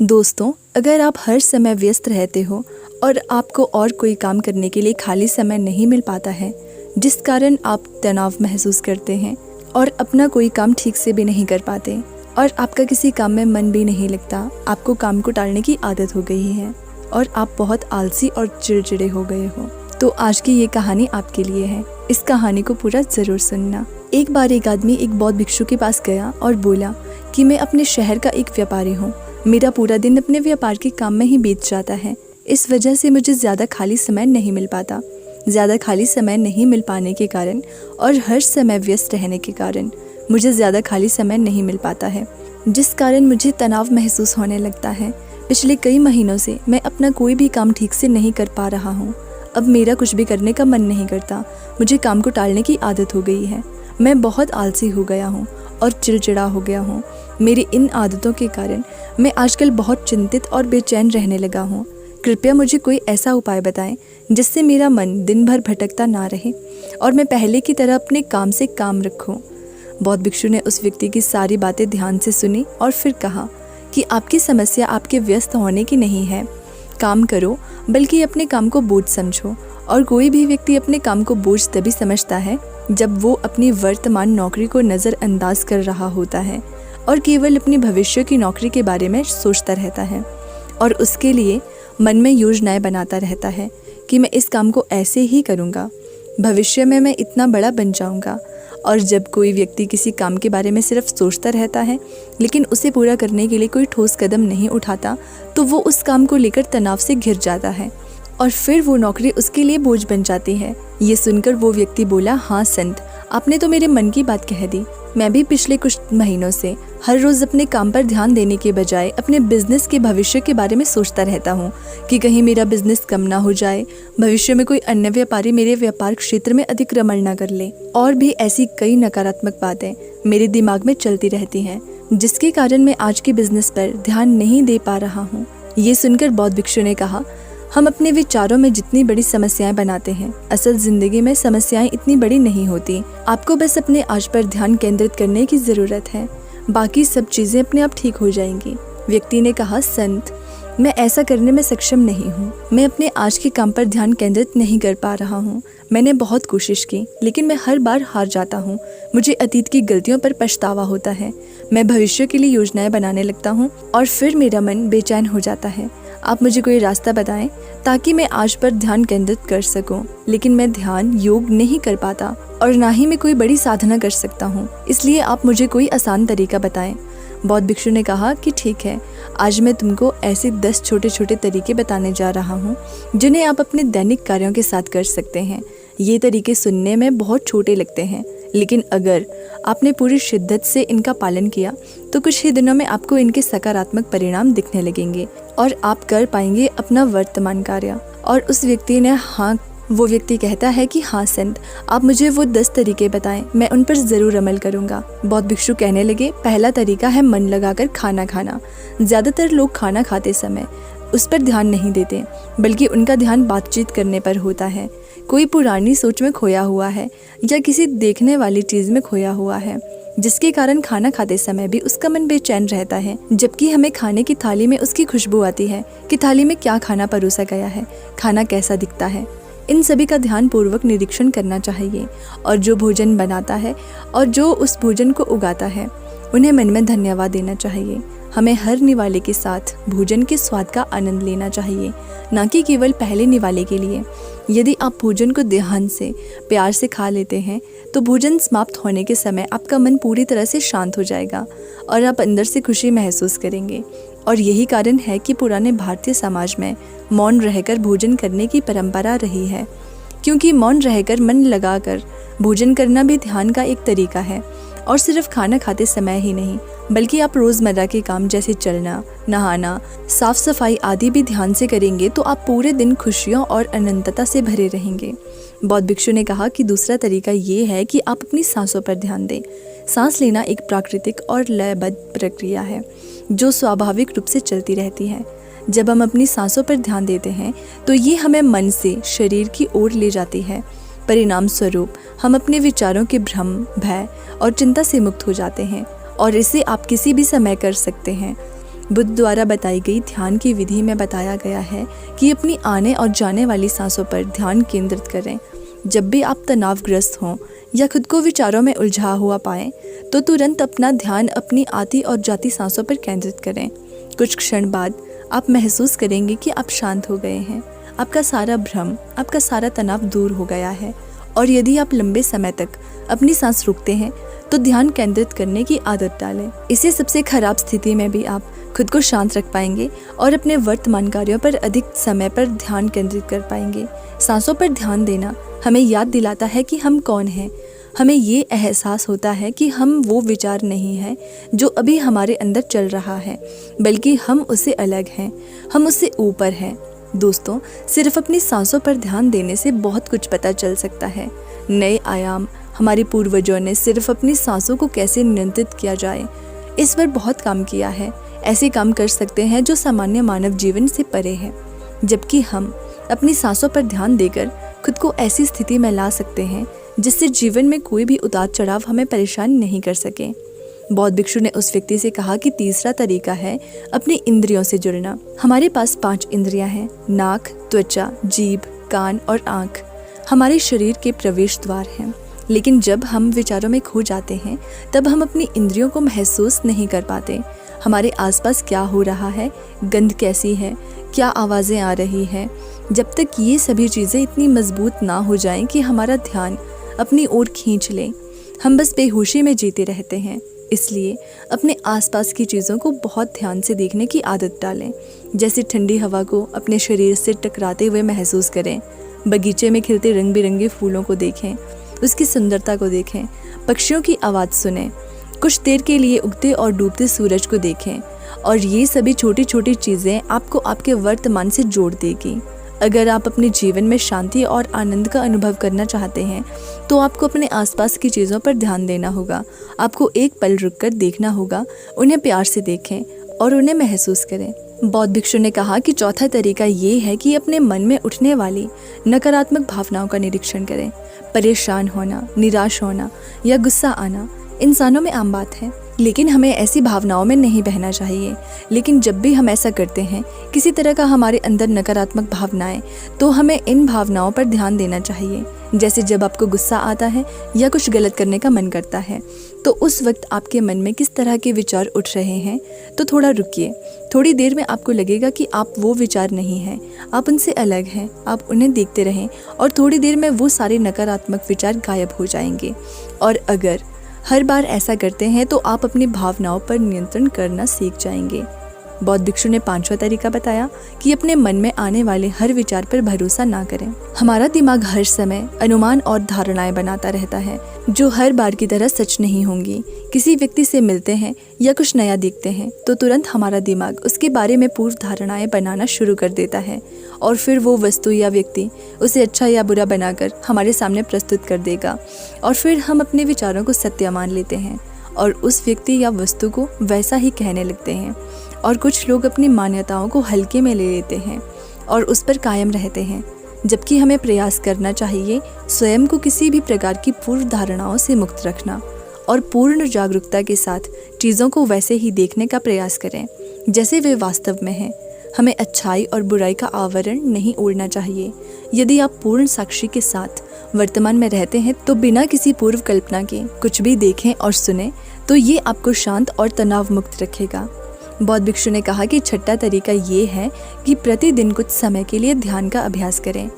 दोस्तों, अगर आप हर समय व्यस्त रहते हो और आपको और कोई काम करने के लिए खाली समय नहीं मिल पाता है, जिस कारण आप तनाव महसूस करते हैं और अपना कोई काम ठीक से भी नहीं कर पाते और आपका किसी काम में मन भी नहीं लगता, आपको काम को टालने की आदत हो गई है और आप बहुत आलसी और चिड़चिड़े हो गए हो, तो आज की ये कहानी आपके लिए है। इस कहानी को पूरा ज़रूर सुनना। एक बार एक आदमी एक बौद्ध भिक्षु के पास गया और बोला कि मैं अपने शहर का एक व्यापारी हूँ। मेरा पूरा दिन अपने व्यापार के काम में ही बीत जाता है। इस वजह से मुझे ज़्यादा खाली समय नहीं मिल पाता। ज़्यादा खाली समय नहीं मिल पाने के कारण और हर समय व्यस्त रहने के कारण मुझे ज़्यादा खाली समय नहीं मिल पाता है, जिस कारण मुझे तनाव महसूस होने लगता है। पिछले कई महीनों से मैं अपना कोई भी काम ठीक से नहीं कर पा रहा हूँ। अब मेरा कुछ भी करने का मन नहीं करता। मुझे काम को टालने की आदत हो गई है। मैं बहुत आलसी हो गया हूँ और चिड़चिड़ा हो गया हूँ। मेरी इन आदतों के कारण मैं आजकल बहुत चिंतित और बेचैन रहने लगा हूँ। कृपया मुझे कोई ऐसा उपाय बताएं जिससे मेरा मन दिन भर भटकता ना रहे और मैं पहले की तरह अपने काम से काम रखूं। बौद्ध भिक्षु ने उस व्यक्ति की सारी बातें ध्यान से सुनी और फिर कहा कि आपकी समस्या आपके व्यस्त होने की नहीं है। काम करो, बल्कि अपने काम को बोझ समझो। और कोई भी व्यक्ति अपने काम को बोझ तभी समझता है जब वो अपनी वर्तमान नौकरी को नज़रअंदाज कर रहा होता है और केवल अपनी भविष्य की नौकरी के बारे में सोचता रहता है और उसके लिए मन में योजनाएं बनाता रहता है कि मैं इस काम को ऐसे ही करूँगा, भविष्य में मैं इतना बड़ा बन जाऊँगा। और जब कोई व्यक्ति किसी काम के बारे में सिर्फ सोचता रहता है लेकिन उसे पूरा करने के लिए कोई ठोस कदम नहीं उठाता, तो वो उस काम को लेकर तनाव से घिर जाता है और फिर वो नौकरी उसके लिए बोझ बन जाती है। ये सुनकर वो व्यक्ति बोला, हाँ संत, आपने तो मेरे मन की बात कह दी। मैं भी पिछले कुछ महीनों से हर रोज़ अपने काम पर ध्यान देने के बजाय अपने बिजनेस के भविष्य के बारे में सोचता रहता हूँ कि कहीं मेरा बिजनेस कम ना हो जाए, भविष्य में कोई अन्य व्यापारी मेरे व्यापार क्षेत्र में अतिक्रमण ना कर ले। और भी ऐसी कई नकारात्मक बातें मेरे दिमाग में चलती रहती हैं, जिसके कारण मैं आज के बिजनेस पर ध्यान नहीं दे पा रहा हूँ। ये सुनकर बौद्ध भिक्षु ने कहा, हम अपने विचारों में जितनी बड़ी समस्याएं बनाते हैं, असल जिंदगी में समस्याएं इतनी बड़ी नहीं होती। आपको बस अपने आज पर ध्यान केंद्रित करने की जरूरत है, बाकी सब चीजें अपने आप ठीक हो जाएंगी। व्यक्ति ने कहा, संत, मैं ऐसा करने में सक्षम नहीं हूँ। मैं अपने आज के काम पर ध्यान केंद्रित नहीं कर पा रहा हूँ। मैंने बहुत कोशिश की, लेकिन मैं हर बार हार जाता हूँ। मुझे अतीत की गलतियों पर पछतावा होता है। मैं भविष्य के लिए योजनाएं बनाने लगता हूँ और फिर मेरा मन बेचैन हो जाता है। आप मुझे कोई रास्ता बताएं ताकि मैं आज पर ध्यान केंद्रित कर सकूं। लेकिन मैं ध्यान योग नहीं कर पाता और ना ही मैं कोई बड़ी साधना कर सकता हूँ, इसलिए आप मुझे कोई आसान तरीका बताएं। बौद्ध भिक्षु ने कहा कि ठीक है, आज मैं तुमको ऐसे 10 छोटे छोटे तरीके बताने जा रहा हूँ जिन्हें आप अपने दैनिक कार्यों के साथ कर सकते हैं। ये तरीके सुनने में बहुत छोटे लगते हैं, लेकिन अगर आपने पूरी शिद्दत से इनका पालन किया तो कुछ ही दिनों में आपको इनके सकारात्मक परिणाम दिखने लगेंगे और आप कर पाएंगे अपना वर्तमान कार्य। और उस व्यक्ति ने वो व्यक्ति कहता है कि हाँ संत, आप मुझे वो 10 तरीके बताएं, मैं उन पर ज़रूर अमल करूँगा। बौद्ध भिक्षु कहने लगे, पहला तरीका है मन लगाकर खाना खाना। ज़्यादातर लोग खाना खाते समय उस पर ध्यान नहीं देते, बल्कि उनका ध्यान बातचीत करने पर होता है। कोई पुरानी सोच में खोया हुआ है या किसी देखने वाली चीज़ में खोया हुआ है, जिसके कारण खाना खाते समय भी उसका मन बेचैन रहता है, जबकि हमें खाने की थाली में उसकी खुशबू आती है कि थाली में क्या खाना परोसा गया है, खाना कैसा दिखता है। इन सभी का ध्यान पूर्वक निरीक्षण करना चाहिए और जो भोजन बनाता है और जो उस भोजन को उगाता है, उन्हें मन में धन्यवाद देना चाहिए। हमें हर निवाले के साथ भोजन के स्वाद का आनंद लेना चाहिए, ना कि केवल पहले निवाले के लिए। यदि आप भोजन को ध्यान से प्यार से खा लेते हैं तो भोजन समाप्त होने के समय आपका मन पूरी तरह से शांत हो जाएगा और आप अंदर से खुशी महसूस करेंगे। और यही कारण है कि पुराने भारतीय समाज में मौन रहकर भोजन करने की परंपरा रही है, क्योंकि मौन रहकर मन लगाकर भोजन करना भी ध्यान का एक तरीका है। और सिर्फ खाना खाते समय ही नहीं, बल्कि आप रोज़मर्रा के काम जैसे चलना, नहाना, साफ सफाई आदि भी ध्यान से करेंगे तो आप पूरे दिन खुशियों और अनंतता से भरे रहेंगे। बौद्ध भिक्षु ने कहा कि दूसरा तरीका ये है कि आप अपनी सांसों पर ध्यान दें। सांस लेना एक प्राकृतिक और लयबद्ध प्रक्रिया है जो स्वाभाविक रूप से चलती रहती है। जब हम अपनी सांसों पर ध्यान देते हैं तो ये हमें मन से शरीर की ओर ले जाती है। परिणाम स्वरूप हम अपने विचारों के भ्रम, भय और चिंता से मुक्त हो जाते हैं और इसे आप किसी भी समय कर सकते हैं। बुद्ध द्वारा बताई गई ध्यान की विधि में बताया गया है कि अपनी आने और जाने वाली सांसों पर ध्यान केंद्रित करें। जब भी आप तनावग्रस्त हों या खुद को विचारों में उलझा हुआ पाएं, तो तुरंत अपना ध्यान अपनी आती और जाती सांसों पर केंद्रित करें। कुछ क्षण बाद आप महसूस करेंगे कि आप शांत हो गए हैं, आपका सारा भ्रम, आपका सारा तनाव दूर हो गया है। और यदि आप लंबे समय तक अपनी सांस रोकते हैं तो ध्यान केंद्रित करने की आदत डालें। इससे सबसे खराब स्थिति में भी आप खुद को शांत रख पाएंगे और अपने वर्तमान कार्यों पर अधिक समय पर ध्यान केंद्रित कर पाएंगे। सांसों पर ध्यान देना हमें याद दिलाता है कि हम कौन हैं। हमें ये एहसास होता है कि हम वो विचार नहीं हैं जो अभी हमारे अंदर चल रहा है, बल्कि हम उससे अलग हैं, हम उससे ऊपर हैं। दोस्तों, सिर्फ अपनी सांसों पर ध्यान देने से बहुत कुछ पता चल सकता है। नए आयाम, हमारे पूर्वजों ने सिर्फ अपनी सांसों को कैसे नियंत्रित किया जाए, इस पर बहुत काम किया है। ऐसे काम कर सकते हैं जो सामान्य मानव जीवन से परे है, जबकि हम अपनी सांसों पर ध्यान देकर खुद को ऐसी स्थिति में ला सकते हैं जिससे जीवन में कोई भी उतार चढ़ाव हमें परेशान नहीं कर सके। बौद्ध भिक्षु ने उस व्यक्ति से कहा कि तीसरा तरीका है अपनी इंद्रियों से जुड़ना। हमारे पास 5 इंद्रियां हैं: नाक, त्वचा, जीभ, कान और आँख। हमारे शरीर के प्रवेश द्वार हैं। लेकिन जब हम विचारों में खो जाते हैं तब हम अपनी इंद्रियों को महसूस नहीं कर पाते। हमारे आसपास क्या हो रहा है, गंध कैसी है, क्या आवाज़ें आ रही हैं, जब तक ये सभी चीज़ें इतनी मजबूत ना हो जाएं कि हमारा ध्यान अपनी ओर खींच लें, हम बस बेहोशी में जीते रहते हैं। इसलिए अपने आसपास की चीज़ों को बहुत ध्यान से देखने की आदत डालें। जैसे ठंडी हवा को अपने शरीर से टकराते हुए महसूस करें, बगीचे में खिलते रंग बिरंगे फूलों को देखें, उसकी सुंदरता को देखें, पक्षियों की आवाज़ सुनें, कुछ देर के लिए उगते और डूबते सूरज को देखें। और ये सभी छोटी छोटी चीज़ें आपको आपके वर्तमान से जोड़ देगी। अगर आप अपने जीवन में शांति और आनंद का अनुभव करना चाहते हैं तो आपको अपने आसपास की चीज़ों पर ध्यान देना होगा। आपको एक पल रुककर देखना होगा, उन्हें प्यार से देखें और उन्हें महसूस करें। बौद्ध भिक्षु ने कहा कि चौथा तरीका ये है कि अपने मन में उठने वाली नकारात्मक भावनाओं का निरीक्षण करें। परेशान होना, निराश होना या गुस्सा आना इंसानों में आम बात है, लेकिन हमें ऐसी भावनाओं में नहीं बहना चाहिए। लेकिन जब भी हम ऐसा करते हैं, किसी तरह का हमारे अंदर नकारात्मक भावनाएं, तो हमें इन भावनाओं पर ध्यान देना चाहिए। जैसे जब आपको गुस्सा आता है या कुछ गलत करने का मन करता है, तो उस वक्त आपके मन में किस तरह के विचार उठ रहे हैं, तो थोड़ा रुकिए। थोड़ी देर में आपको लगेगा कि आप वो विचार नहीं हैं, आप उनसे अलग हैं। आप उन्हें देखते रहें और थोड़ी देर में वो सारे नकारात्मक विचार गायब हो जाएंगे। और अगर हर बार ऐसा करते हैं तो आप अपनी भावनाओं पर नियंत्रण करना सीख जाएंगे। बौद्ध भिक्षु ने 5वां तरीका बताया कि अपने मन में आने वाले हर विचार पर भरोसा ना करें। हमारा दिमाग हर समय अनुमान और धारणाएं बनाता रहता है जो हर बार की तरह सच नहीं होंगी। किसी व्यक्ति से मिलते हैं या कुछ नया देखते हैं तो तुरंत हमारा दिमाग उसके बारे में पूर्व धारणाएं बनाना शुरू कर देता है और फिर वो वस्तु या व्यक्ति उसे अच्छा या बुरा बनाकर हमारे सामने प्रस्तुत कर देगा और फिर हम अपने विचारों को सत्य मान लेते हैं और उस व्यक्ति या वस्तु को वैसा ही कहने लगते हैं। और कुछ लोग अपनी मान्यताओं को हल्के में ले लेते हैं और उस पर कायम रहते हैं, जबकि हमें प्रयास करना चाहिए स्वयं को किसी भी प्रकार की पूर्व धारणाओं से मुक्त रखना और पूर्ण जागरूकता के साथ चीज़ों को वैसे ही देखने का प्रयास करें जैसे वे वास्तव में हैं। हमें अच्छाई और बुराई का आवरण नहीं ओढ़ना चाहिए। यदि आप पूर्ण साक्षी के साथ वर्तमान में रहते हैं तो बिना किसी पूर्व कल्पना के कुछ भी देखें और सुने तो ये आपको शांत और तनाव मुक्त रखेगा। बौद्ध भिक्षु ने कहा कि 6वां तरीका ये है कि प्रतिदिन कुछ समय के लिए ध्यान का अभ्यास करें।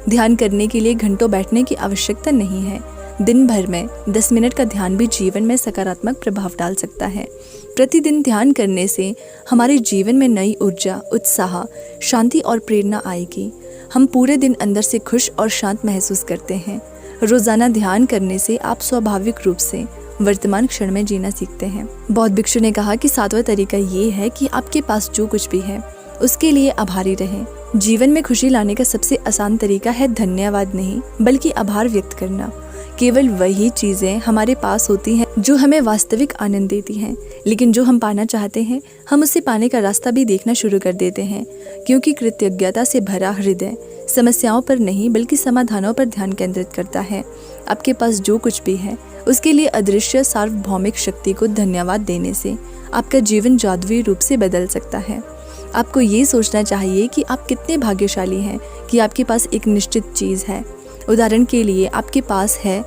ध्यान करने के लिए घंटों बैठने की आवश्यकता नहीं है। दिन भर में 10 मिनट का ध्यान भी जीवन में सकारात्मक प्रभाव डाल सकता है। प्रतिदिन ध्यान करने से हमारे जीवन में नई ऊर्जा, उत्साह, शांति और प्रेरणा आएगी। हम पूरे दिन अंदर से खुश और शांत महसूस करते हैं। रोजाना ध्यान करने से आप स्वाभाविक रूप से वर्तमान क्षण में जीना सीखते हैं। बौद्ध भिक्षु ने कहा कि 7वां तरीका ये है कि आपके पास जो कुछ भी है उसके लिए आभारी रहें। जीवन में खुशी लाने का सबसे आसान तरीका है धन्यवाद नहीं बल्कि आभार व्यक्त करना। केवल वही चीज़ें हमारे पास होती हैं जो हमें वास्तविक आनंद देती हैं, लेकिन जो हम पाना चाहते हैं हम उसे पाने का रास्ता भी देखना शुरू कर देते हैं, क्योंकि कृतज्ञता से भरा हृदय समस्याओं पर नहीं बल्कि समाधानों पर ध्यान केंद्रित करता है। आपके पास जो कुछ भी है उसके लिए अदृश्य सार्वभौमिक शक्ति को धन्यवाद देने से आपका जीवन जादुई रूप से बदल सकता है। आपको ये सोचना चाहिए कि आप कितने भाग्यशाली हैं कि आपके पास एक निश्चित चीज़ है। उदाहरण के लिए आपके पास है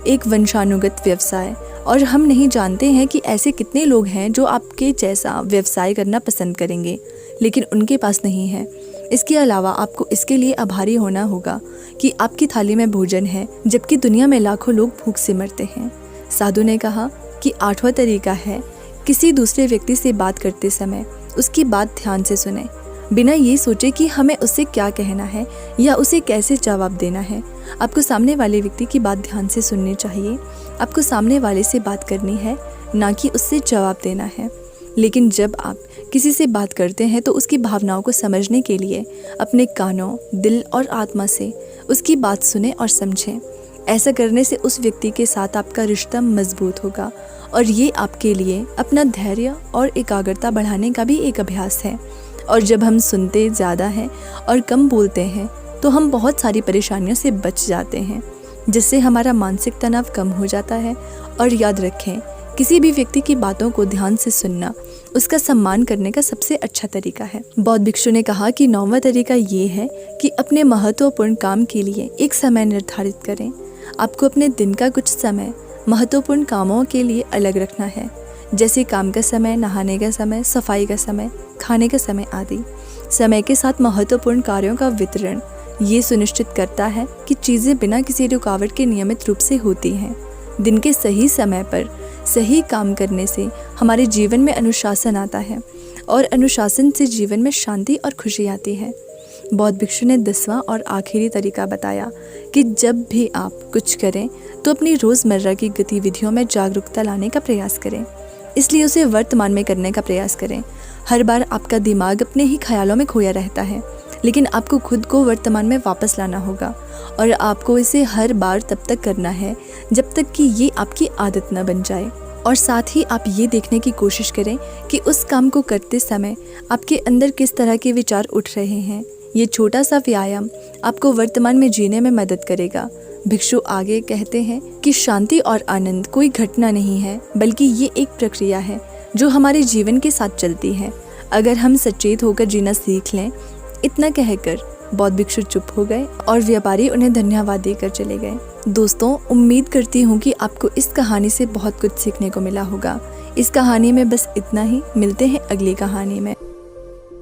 एक वंशानुगत व्यवसाय, और हम नहीं जानते हैं कि ऐसे कितने लोग हैं जो आपके जैसा व्यवसाय करना पसंद करेंगे, लेकिन उनके पास नहीं है। इसके अलावा आपको इसके लिए आभारी होना होगा कि आपकी थाली में भोजन है, जबकि दुनिया में लाखों लोग भूख से मरते हैं। साधु ने कहा कि 8वां तरीका है, किसी दूसरे व्यक्ति से बात करते समय उसकी बात ध्यान से सुने, बिना ये सोचे कि हमें उससे क्या कहना है या उसे कैसे जवाब देना है। आपको सामने वाले व्यक्ति की बात ध्यान से सुननी चाहिए। आपको सामने वाले से बात करनी है, ना कि उससे जवाब देना है। लेकिन जब आप किसी से बात करते हैं तो उसकी भावनाओं को समझने के लिए अपने कानों, दिल और आत्मा से उसकी बात सुने और समझें। ऐसा करने से उस व्यक्ति के साथ आपका रिश्ता मजबूत होगा, और ये आपके लिए अपना धैर्य और एकाग्रता बढ़ाने का भी एक अभ्यास है। और जब हम सुनते ज़्यादा हैं और कम बोलते हैं तो हम बहुत सारी परेशानियों से बच जाते हैं, जिससे हमारा मानसिक तनाव कम हो जाता है। और याद रखें, किसी भी व्यक्ति की बातों को ध्यान से सुनना उसका सम्मान करने का सबसे अच्छा तरीका है। बौद्ध भिक्षु ने कहा कि 9वां तरीका ये है कि अपने महत्वपूर्ण काम के लिए एक समय निर्धारित करें। आपको अपने दिन का कुछ समय महत्वपूर्ण कामों के लिए अलग रखना है, जैसे काम का समय, नहाने का समय, सफाई का समय, खाने का समय आदि। समय के साथ महत्वपूर्ण कार्यों का वितरण ये सुनिश्चित करता है कि चीज़ें बिना किसी रुकावट के नियमित रूप से होती हैं। दिन के सही समय पर सही काम करने से हमारे जीवन में अनुशासन आता है, और अनुशासन से जीवन में शांति और खुशी आती है। बौद्ध भिक्षु ने 10वां और आखिरी तरीका बताया कि जब भी आप कुछ करें तो अपनी रोज़मर्रा की गतिविधियों में जागरूकता लाने का प्रयास करें, इसलिए उसे वर्तमान में करने का प्रयास करें। हर बार आपका दिमाग अपने ही ख्यालों में खोया रहता है, लेकिन आपको खुद को वर्तमान में वापस लाना होगा, और आपको इसे हर बार तब तक करना है जब तक कि ये आपकी आदत न बन जाए। और साथ ही आप ये देखने की कोशिश करें कि उस काम को करते समय आपके अंदर किस तरह के विचार उठ रहे हैं। ये छोटा सा व्यायाम आपको वर्तमान में जीने में मदद करेगा। भिक्षु आगे कहते हैं कि शांति और आनंद कोई घटना नहीं है, बल्कि ये एक प्रक्रिया है जो हमारे जीवन के साथ चलती है। अगर हम सचेत होकर जीना सीख लें। इतना कहकर बौद्ध भिक्षु चुप हो गए और व्यापारी उन्हें धन्यवाद देकर चले गए। दोस्तों, उम्मीद करती हूँ कि आपको इस कहानी से बहुत कुछ सीखने को मिला होगा। इस कहानी में बस इतना ही। मिलते हैं अगली कहानी में।